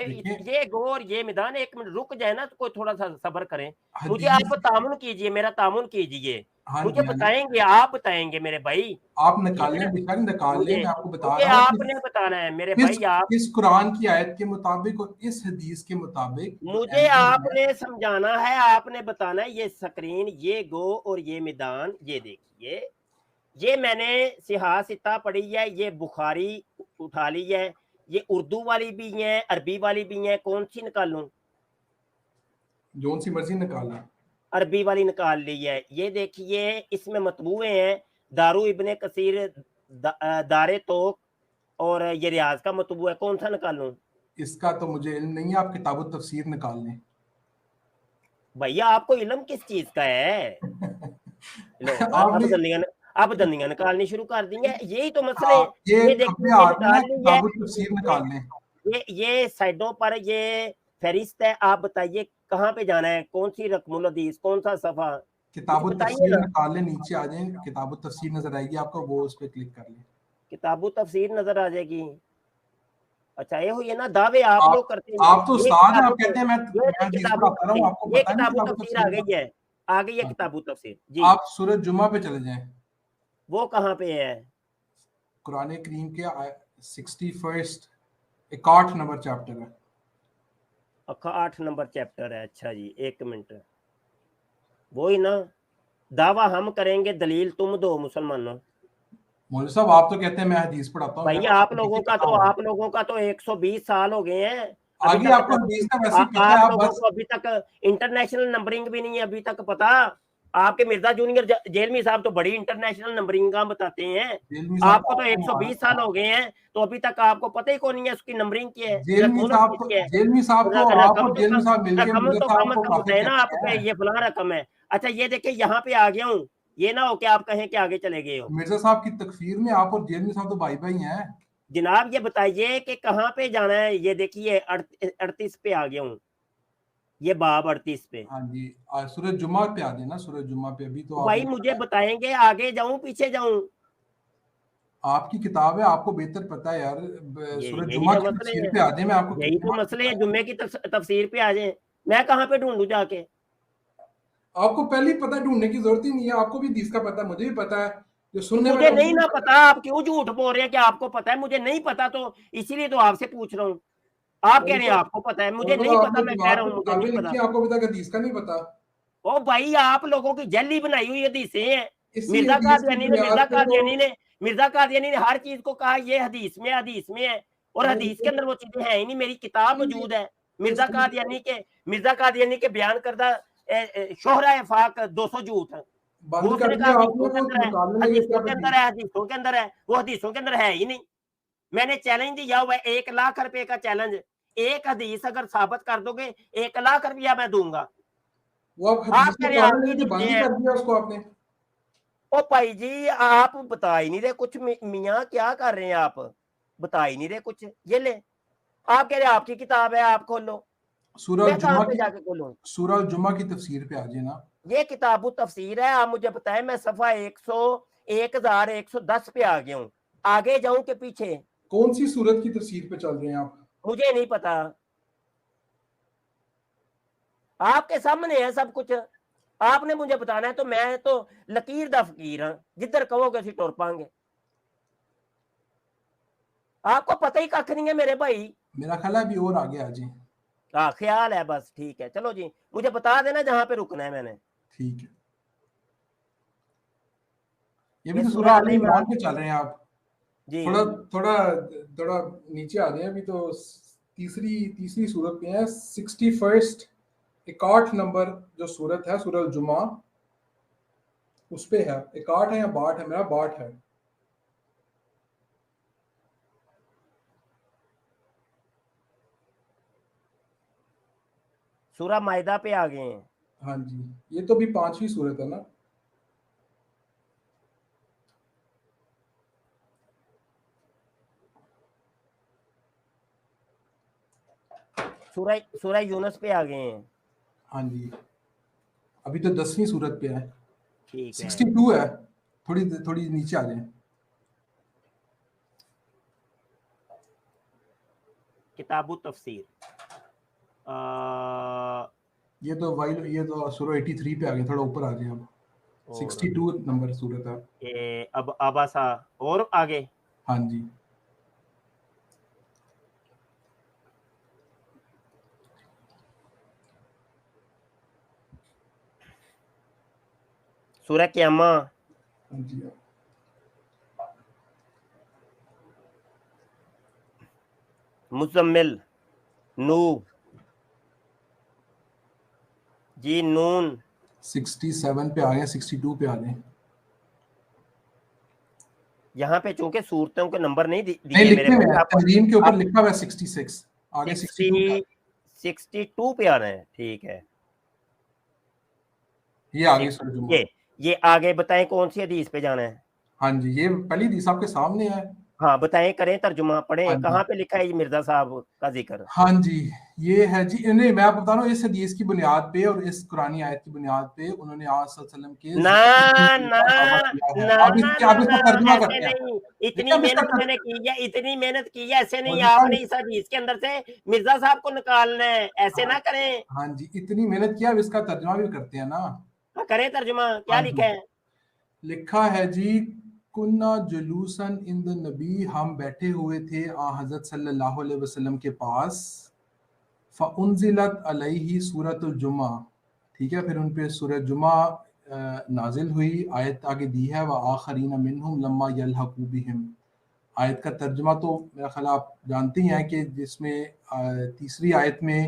یہ گو اور یہ میدان، ایک منٹ رک جائے نا تو کوئی تھوڑا سا صبر کریں. مجھے حدیث آپ تعاون کیجئے، میرا تعاون کیجئے. ہاں مجھے جی ہاں جی بتائیں گے، آپ بتائیں گے میرے بھائی. آپ نکال لیں، بے شک نکال لیں، میں آپ کو بتا مجھے رہا ہوں آپ کہ نے بتانا ہے میرے کس بھائی. آپ کس قرآن کی آیت کے مطابق اور اس حدیث کے مطابق جو مجھے اینکر آپ ہے، نے سمجھانا ہے، آپ نے بتانا ہے. یہ سکرین، یہ گو اور یہ میدان، یہ دیکھیے، یہ میں نے سیاہ ستہ پڑھی ہے، یہ بخاری اٹھا لی ہے، یہ اردو والی بھی ہیں، عربی والی بھی ہیں. کون سی نکالوں؟ جون سی مرضی نکال لیں. عربی والی نکال لی ہے. یہ دیکھیے اس میں مطبوعے ہیں، دارو ابن کثیر، دار توق، اور یہ ریاض کا مطبوع ہے. کون سا نکالوں؟ اس کا تو مجھے علم نہیں ہے، آپ کتاب التفسیر نکال لیں. بھیا آپ کو علم کس چیز کا ہے؟ لو آپ نے اب دندیاں نکالنی شروع کر دی ہیں. یہی تو مسئلے ہیں. یہ یہ خبر دیکھیے، یہ آدمی ہے، نکال لی ہے. کتاب التفسیر نکال لیں. یہ سائڈوں پر یہ فہرست ہے. آپ بتائیے کہاں پہ جانا ہے، کون سی رقم الحدیث، کون سا صفحہ، کتاب مجھے بتائیے التفسیر نا. نکال لیں، نیچے آ جائیں، کتاب التفسیر نظر آئے گی آپ کو، وہ اس پہ کلک کر لیں. کتاب و تفسیر نظر آ جائے گی. اچھا یہ ہوئی ہے نا، دعوے آپ لوگ کرتے ہیں. آپ تو یہ استاد ہیں، کتاب آپ کہتے ہیں میں حدیث کتاب و پڑھاتا رہا ہوں، تفسیر، آپ کو یہ پتہ نہیں کتاب و کتاب تفسیر التفسیر آ گئی ہے، آ گئی ہے کتاب و تفسیر. جی آپ سورۃ جمعہ پہ چلے جائیں، وہ کہاں پہ ہے؟ قرآن کریم کے 61 61 نمبر چیپٹر ہے. 8 نمبر چیپٹر ہے. اچھا جی، ایک منٹ. وہی نا، دعویٰ ہم کریں گے، دلیل تم دو مسلمانوں. مولوی صاحب آپ تو کہتے ہیں میں حدیث پڑھاتا ہوں، بھائی آپ لوگوں کا تو 120 سال ہو گئے ہیں. ابھی آگے تک آپ کو حدیث کا ویسے ہی پتہ ہے، آپ آپ لوگوں بس کو ابھی تک انٹرنیشنل نمبرنگ بھی نہیں ہے ابھی تک پتا. آپ کے مرزا جونیئر جیلمی صاحب تو بڑی انٹرنیشنل نمبرنگ کا بتاتے ہیں. جیلمی صاحب آپ کو تو 120 سال ہو گئے ہیں، تو ابھی تک آپ کو پتہ ہی کون نہیں ہے اس کی نمبرنگ کیا ہے، جیلمی رقم صاحب الحدیث تو کیا ہے. جیلمی صاحب تو آپ اور جیلمی صاحب مل کے رقم مرزا تو صاحب کم کو از کم کافر بتائے نا آپ کہتے کے، ہیں. یہ فلاں رقم ہے. اچھا یہ دیکھیں یہاں پہ آ گیا ہوں، یہ نہ ہو کہ آپ کہیں کہ آگے چلے گئے ہو. مرزا صاحب کی تکفیر میں آپ اور جیلمی صاحب تو بھائی بھائی ہیں. جناب یہ بتائیے کہ کہاں پہ جانا ہے. یہ دیکھیے 38 پہ آ گیا ہوں، یہ باب 38 پہ. ہاں جی، سورۃ جمعہ پہ آ جائیں نا، سورۃ جمعہ پہ. ابھی تو آپ بھائی نے مجھے بتائیں گے آگے جاؤں پیچھے جاؤں؟ آپ کی کتاب ہے، آپ کو بہتر پتا ہے یار. سورۃ یہی جمعہ تو کی مسئلے تفسیر ہیں، پہ آ جائیں، میں آپ کو یہی تو مسئلے ہیں. جمعے کی تفسیر پہ آ جائیں، میں کہاں پہ ڈھونڈوں جا کے؟ آپ کو پہلے ہی پتہ ڈھونڈنے کی ضرورت ہی نہیں ہے. آپ کو بھی حدیث کا پتہ ہے، مجھے بھی پتہ ہے. جو سننے مجھے والے نہیں نہ پتا، آپ کیوں جھوٹ بول رہے ہیں کہ آپ کو پتا ہے؟ مجھے نہیں پتا، تو اسی لیے تو آپ سے پوچھ رہا ہوں. آپ کہہ رہے ہیں آپ کو پتا ہے، مجھے نہیں آپ پتا. نے میں کہہ دیوار رہا پہ ہوں مجھے کتابیں نہیں پتا. لکھی ہیں، آپ کو ابھی تک حدیث کا نہیں پتا. او بھائی آپ لوگوں کی جیلی بنائی ہوئی حدیثیں ہیں. اسی حدیث کی بنیاد پہ تو مرزا قادیانی نے ہر چیز کو کہا یہ حدیث میں ہے، اور حدیث کے اندر وہ چیزیں ہیں ہی نہیں. میری کتاب موجود ہے مرزا قادیانی کے بیان کردہ شہرہ افاق 200 جھوٹ. بند وہ اس کر نے کہا دیا آپ نے، حدیثوں کے وہ اندر ہے، نکالنے لگے حدیثوں کیا کے اندر ہے، حدیثوں کے اندر ہے. وہ حدیثوں کے اندر ہے ہی نہیں. میں نے چیلنج دیا ہوا ہے، 1,00,000 روپے کا چیلنج. ایک حدیث اگر ثابت کر دو گے 1,00,000 روپیہ میں دوں گا. وہ آپ آپ حدیث کہہ رہے ہیں آپ نکالنے کی لگے، بند حدیثیں ہی ہیں. کر دیا اس کو آپ نے. او بھائی جی آپ بتا ہی نہیں رہے کچھ. میاں کیا کر رہے ہیں آپ؟ بتا ہی نہیں رہے کچھ. یہ لے آپ کہہ رہے ہیں آپ کی کتاب ہے، آپ کھولو. سورہ میں کہاں الجمعہ پہ کی جا کے کھولوں؟ سورہ الجمعہ کی تفسیر پہ آ جائیں نا. یہ کتاب و تفسیر ہے. آپ مجھے بتائیں، میں صفحہ 1110 پہ آ گیا ہوں. آگے جاؤں کہ پیچھے؟ کون سی سورت کی تفسیر پہ چل رہے ہیں آپ؟ مجھے نہیں پتا. آپ کے سامنے ہے سب کچھ، آپ نے مجھے بتانا ہے. تو میں تو لکیر دا فقیر ہاں، جدھر کہو گے اسی ٹر پائیں گے. آپ کو پتہ ہی کھ نہیں ہے میرے بھائی. میرا خیال ہے ابھی اور آگے آ جائیں. ہاں خیال ہے بس. ٹھیک ہے چلو جی، مجھے بتا دینا جہاں پہ رکنا ہے. میں نے ٹھیک ہے. یہ بھی یہ تو سورہ سورہ آل آل عمران عمران پہ چل رہے ہیں آپ. جی تھوڑا تھوڑا تھوڑا نیچے آ جائیں. ابھی تو تیسری سورت پہ ہیں. 61 61 نمبر جو سورت ہے سورہ الجمعہ، اس پہ ہے. 61 ہے یا 62 ہے؟ میرا 62 ہے. سورہ مائدہ پہ آ گئے ہیں. ہاں جی، یہ تو بھی 5ویں سورت ہے نا. سورہ یونس پہ آ گئے ہیں. ہاں جی، ابھی تو 10ویں سورت پہ ہے. ٹھیک ہے. 62 ہے. تھوڑی نیچے آ جائیں. کتاب و تفسیر یہ تو سورہ 83 پہ آگے، تھوڑا اوپر آ جائیں اب، 62 نمبر سورت ہے اب آباسا اور آگے. ہاں جی سورہ قیامہ. ہاں جی مزمل. نو جی نون. 67 پہ آ گئے، 62 پہ آ گئے. یہاں پہ چونکہ صورتوں کے نمبر نہیں نہیں دیے میرے لکھنے میں بھائی، تحریم کے اوپر لکھا ہوا ہے 66، آگے 62 پہ آ گئے. 62 پہ آنا ہے. ٹھیک ہے، یہ آگے سورہ جمعہ. یہ آگے بتائیں کون سی حدیث پہ جانا ہے. ہاں جی یہ پہلی حدیث آپ کے سامنے ہے. ہاں بتائیں، کریں ترجمہ، پڑھیں. ہاں جی کہاں پہ لکھا ہے یہ مرزا صاحب کا ذکر؟ ہاں جی یہ ہے جی، نہیں میں آپ بتا رہا ہوں اس حدیث کی بنیاد پہ اور اس قرآنی آیت کی بنیاد پہ انہوں نے آج صلی اللہ علیہ وسلم کے آپ اس کا ترجمہ کرتے ہیں. نہیں، اتنی محنت میں نے کی ہے، اتنی محنت کی ہے، ایسے نہیں آپ نے اس حدیث کے اندر سے مرزا صاحب کو نکالنا ہے، ایسے نہ کریں. ہاں جی اتنی محنت کیا، اب اس کا ترجمہ بھی کرتے ہیں نا. کریں ترجمہ. کیا لکھا ہے؟ لکھا ہے جی کنہ جلوسن عند نبی، ہم بیٹھے ہوئے تھے حضرت صلی اللہ علیہ وسلم کے پاس. فانزلت علیہ سورۃ الجمعہ، ٹھیک ہے، پھر ان پہ سورۃ جمعہ نازل ہوئی. آیت آگے دی ہے وآخرین منہم لما یلحقوا بہم. آیت کا ترجمہ تو میرا خیال آپ جانتے ہی ہیں کہ جس میں تیسری آیت میں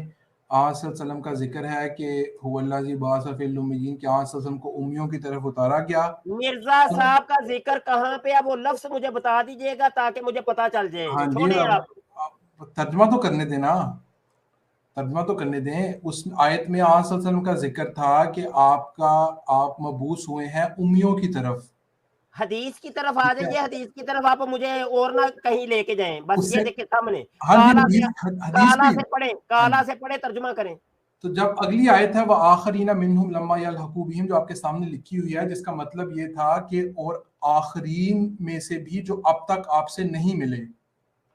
آج صلی اللہ علیہ وسلم کا ذکر ہے کہ هو الذی بعث فی الامیین، کہ آج صلی اللہ علیہ وسلم کو امیوں کی طرف اتارا گیا. مرزا صاحب کا ذکر کہاں پہ ہے وہ لفظ مجھے بتا دیجئے گا تاکہ مجھے پتا چل جائے. ہاں جی چھوڑیں آپ ترجمہ تو کرنے دیں نا، ترجمہ تو کرنے دیں. اس آیت میں آج صلی اللہ علیہ وسلم کا ذکر تھا کہ آپ مبعوث ہوئے ہیں امیوں کی طرف. حدیث کی طرف آ جائیے، حدیث کی طرف آپ مجھے اور نہ کہیں لے کے جائیں. بس اس یہ سے دیکھیں سامنے ہاں جی کالا حدیث سے پڑھیں، کالا سے پڑھیں، ترجمہ کریں. تو جب اگلی آیت ہے وآخرین منہم لما یلحقوا بہم، جو آپ کے سامنے لکھی ہوئی ہے، جس کا مطلب یہ تھا کہ اور آخرین میں سے بھی جو اب تک آپ سے نہیں ملے.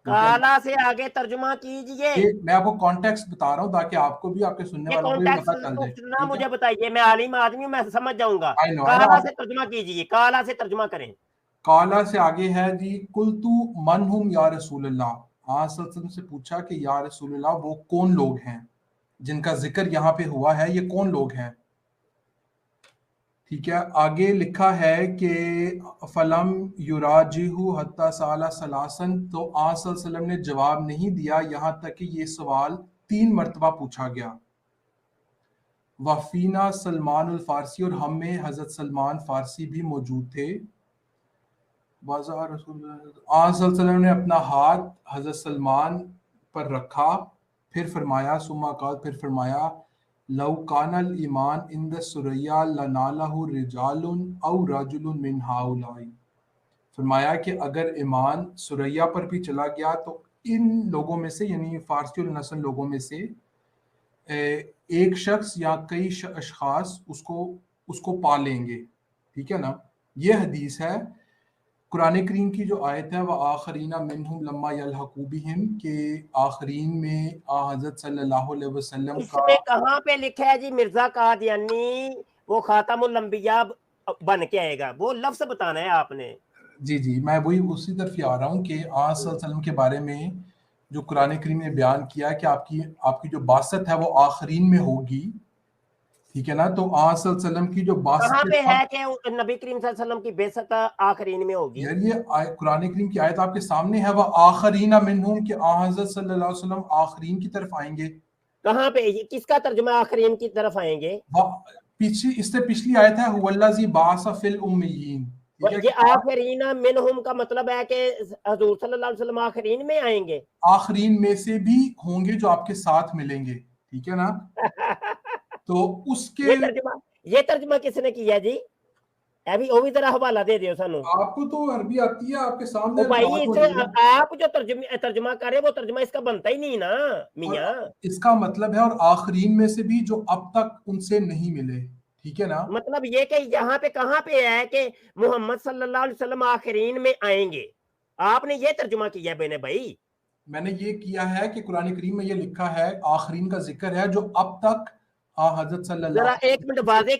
کالا سے آگے ترجمہ کیجئے. میں آپ کو کانٹیکسٹ بتا رہا ہوں تاکہ آپ کو بھی، آپ کے سننے یہ والوں کو بھی پتہ چل کانٹیکسٹ جائے. نہ مجھے بتائیے، میں عالم آدمی ہوں، میں سمجھ جاؤں گا. I know, کالا سے ترجمہ کیجئے، کالا سے ترجمہ کریں. کالا سے آگے ہے جی قلتو من ہم یا رسول اللہ. آپ صلی اللہ علیہ وسلم سے پوچھا کہ یا رسول اللہ وہ کون لوگ ہیں جن کا ذکر یہاں پہ ہوا ہے، یہ کون لوگ ہیں. ٹھیک ہے، آگے لکھا ہے کہ فلم یراجہ حتی سال ثلاثن، تو آپ صلی اللہ علیہ وسلم نے جواب نہیں دیا یہاں تک کہ یہ سوال 3 مرتبہ پوچھا گیا. وفینا سلمان الفارسی، اور ہم میں حضرت سلمان فارسی بھی موجود تھے. بازار رسول اللہ صلی اللہ علیہ وسلم نے اپنا ہاتھ حضرت سلمان پر رکھا، پھر فرمایا ثم قال، پھر فرمایا لو کان الایمان عند ثریا لنالہ رجال او رجل من ہؤلاء. فرمایا کہ اگر ایمان ثریا پر بھی چلا گیا تو ان لوگوں میں سے، یعنی فارسی النسل لوگوں میں سے ایک شخص یا کئی اشخاص اس کو پا لیں گے. ٹھیک ہے نا، یہ حدیث ہے. قرآن کریم کی جو آیت ہے وآخرین منہم لما یلحقوا بہم، کہ آخرین میں حضرت صلی اللہ علیہ وسلم اس کا میں کہاں پہ لکھا ہے جی مرزا قادیانی وہ خاتم الانبیاء بن کے آئے گا؟ وہ لفظ بتانا ہے آپ نے. جی میں وہی اسی طرف ہی آ رہا ہوں کہ آج صلی اللہ علیہ وسلم کے بارے میں جو قرآن کریم نے بیان کیا کہ آپ کی جو بعثت ہے وہ آخرین میں ہوگی. ٹھیک ہے نا، تو آج صلی اللہ علیہ وسلم کی جو بعثت کہاں پہ ہے کہ نبی کریم صلی اللہ علیہ وسلم کی بعثت آخرین میں ہوگی؟ یار یہ قرآن کریم کی آیت آپ کے سامنے ہے وآخرین منہم، کہ حضرت صلی اللہ علیہ وسلم آخرین کی طرف آئیں گے. کہاں پہ؟ کس کا ترجمہ آخرین کی طرف آئیں گے؟ اس سے پچھلی آیت ہے هو الذی بعث فی الامیین. یہ آخرین منہم کا مطلب ہے کہ حضور صلی اللہ علیہ وسلم آخرین میں آئیں گے، آخرین میں سے بھی ہوں گے جو آپ کے ساتھ ملیں گے. ٹھیک ہے نا، تو اس کے یہ ترجمہ کس نے کیا جی؟ ابھی وہ بھی ذرا حوالہ دے دیو سانو. آپ کو تو عربی آتی ہے، آپ کے سامنے بھائی آپ جو ترجمہ کرے وہ ترجمہ اس کا بنتا ہی نہیں نا میاں. اس کا مطلب ہے اور آخرین میں سے بھی جو اب تک ان سے نہیں ملے. ٹھیک ہے نا، مطلب یہ کہ یہاں پہ کہاں پہ ہے کہ محمد صلی اللہ علیہ وسلم آخرین میں آئیں گے؟ آپ نے یہ ترجمہ کیا بہنے بھائی. میں نے یہ کیا ہے کہ قرآن کریم میں یہ لکھا ہے آخرین کا ذکر ہے جو اب تک حضرت صلی اللہ ذرا علیہ ایک منٹ واضح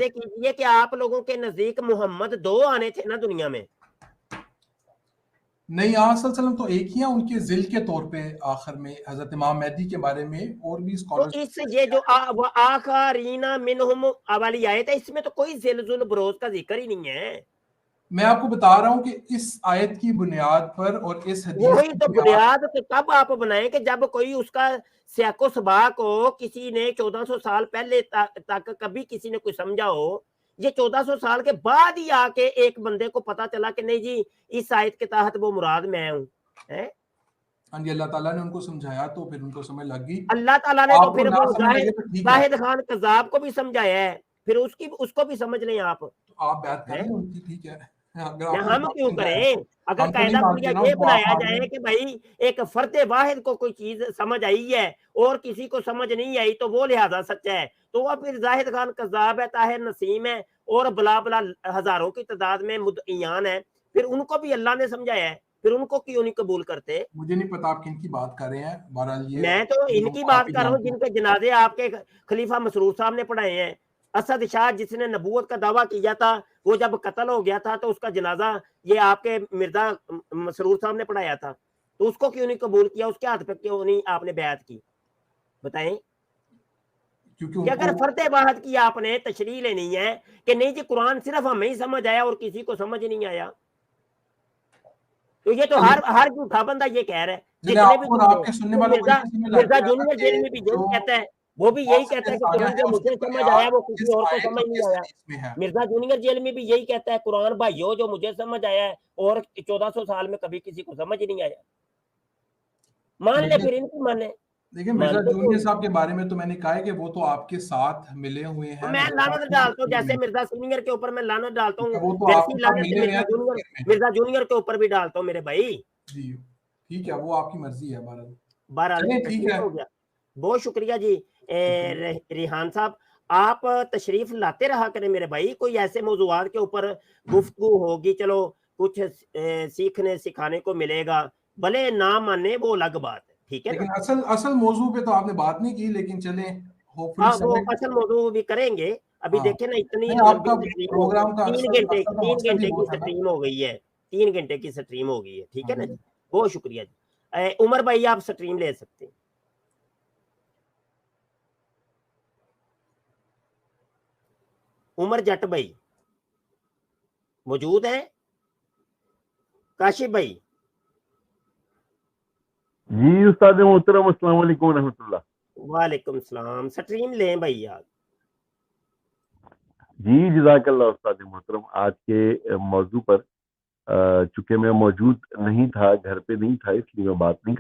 کیجئے کہ آپ لوگوں کے نزدیک محمد 2 آنے تھے نا دنیا میں؟ نہیں، آپ صلی اللہ علیہ وسلم تو ایک ہی ہیں، ان کے ذل کے طور پہ آخر میں حضرت امام مہدی کے بارے میں اور بھی تو اسکالرز اس یہ جو آخرین منہم والی آیت ہے، اس میں تو کوئی ذل ذل بروز کا ذکر ہی نہیں ہے۔ میں آپ کو بتا رہا ہوں کہ اس آیت کی بنیاد پر اور اس حدیث وہی کی تو بنیاد بنیاد تو تب آپ بنائیں کہ جب کوئی اس کا سیاق و سباق ہو، کسی نے 1400 سال پہلے تک کبھی کسی نے کوئی سمجھا ہو، یہ 1400 سال کے بعد ہی آ کے ایک بندے کو پتا چلا کہ نہیں جی اس آیت کے تحت وہ مراد میں ہوں۔ ہاں جی، اللہ تعالیٰ نے ان کو سمجھایا تو پھر ان کو سمجھ لگ گئی۔ اللہ تعالیٰ نے تو آپ کو پھر نہ وہ سمجھ لگے تو ٹھیک ہے، زاہد خان قذاب کو بھی سمجھایا ہے، پھر اس کو بھی سمجھ لیں آپ۔ آپ بات کر لیں ان کی، ٹھیک ہے، اگر آپ کو ہم کیوں سمجھایا کریں؟ اگر ہم تو نہیں قاعدہ مانتے نا، یہ ان کو آپ بنایا مان جائے لیں۔ کہ بھائی ایک فرد واحد کو کوئی چیز سمجھ آئی ہے اور کسی کو سمجھ نہیں آئی تو وہ لہذا سچا ہے، تو وہ پھر زاہد خان قذاب ہے، طاہر نسیم ہے اور بلا بلا ہزاروں کی تعداد میں مدعیان ہے، پھر ان کو بھی اللہ نے سمجھایا ہے، پھر ان کو کیوں نہیں قبول کرتے؟ مجھے نہیں پتا آپ کن کی بات کر رہے ہیں، بہرحال یہ میں تو ان کی آپ بات ہی کر رہا ہوں جانتے جن ہیں۔ کے جنازے آپ کے خلیفہ مسرور صاحب نے پڑھائے ہیں۔ اسد شاہ جس نے نبوت کا دعویٰ کیا تھا، وہ جب قتل ہو گیا تھا تو اس کا جنازہ یہ آپ کے مرزا مسرور صاحب نے پڑھایا تھا، تو اس کو کیوں نہیں قبول کیا؟ اس کے ہاتھ پہ کیوں نہیں آپ نے بیعت کی؟ بتائیں کیونکہ کہ ان اگر کو فرد واحد کی آپ نے تشریح لینی ہے کہ نہیں جی قرآن صرف ہمیں ہی سمجھ آیا اور کسی کو سمجھ نہیں آیا، تو یہ تو ہر جھوٹا بندہ یہ کہہ رہا ہے، جنہیں جتنے آپ بھی کو اور آپ کے سننے والوں کو یہ سمجھ لگ مرزا گیا جونیئر کہ جیل میں بھی جو یہی کہتا ہے، وہ بھی یہی کہتا ہے کہ آیا قرآن ہے جو اس کی مجھے سمجھ آیا بنیاد وہ کس کسی اور کو آیت سمجھ اور نہیں کس آیا۔ حدیث میں ہے۔ مرزا جونیئر جیل میں بھی یہی کہتا ہے قرآن بھائیو جو مجھے سمجھ آیا ہے اور 1400 سال میں کبھی کسی کو سمجھ نہیں آیا۔ مان لے پھر ان کی مانے، دیکھیں مرزا مانتے جونیئر صاحب کے بارے میں تو میں نے کہا ہے کہ وہ تو آپ کے ساتھ ملے ہوئے ہیں، میں لعنت ڈالتا ہوں، جیسے مرزا سینئر کے اوپر میں لعنت ڈالتا ہوں وہ تو آپ ویسی کے ساتھ لعنت ملے ہوئے ہیں مرزا جونیئر کے اوپر بھی ڈالتا ہوں میرے بھائی۔ جی ٹھیک ہے، وہ آپ کی مرضی ہے بہرحال۔ بہرحال چلیں ٹھیک ہے، ہو گیا، بہت شکریہ جی۔ ریحان صاحب آپ تشریف لاتے رہا کریں میرے بھائی، کوئی ایسے موضوعات کے اوپر گفتگو ہوگی، چلو کچھ سیکھنے سکھانے کو ملے گا، بھلے نہ مانے وہ الگ بات ہے، ٹھیک ہے نا؟ لیکن اصل موضوع پہ تو آپ نے بات نہیں کی، لیکن چلیں ہوپفلی ہاں وہ اصل موضوع بھی کریں گے، ابھی ہاں دیکھیں نا اتنی نہیں، آپ لمبی کا سٹریم ہو، پروگرام کا 3 اصل گھنٹے مقصد ہی وہ کی تھا نا۔ سٹریم ہو گئی ہے، 3 گھنٹے کی سٹریم ہو گئی ہے، ٹھیک ہے نا جی، بہت شکریہ جی۔ عمر بھائی آپ سٹریم لے سکتے ہیں۔ عمر جٹ بھائی موجود ہیں؟ کاشف بھائی؟ جی استاد محترم، السلام علیکم ورحمۃ اللہ۔ وعلیکم السلام، سٹریم لیں بھائی آپ۔ جی جزاک اللہ استاد محترم، آج کے موضوع پر چونکہ میں موجود نہیں تھا، گھر پہ نہیں تھا، اس لیے میں بات نہیں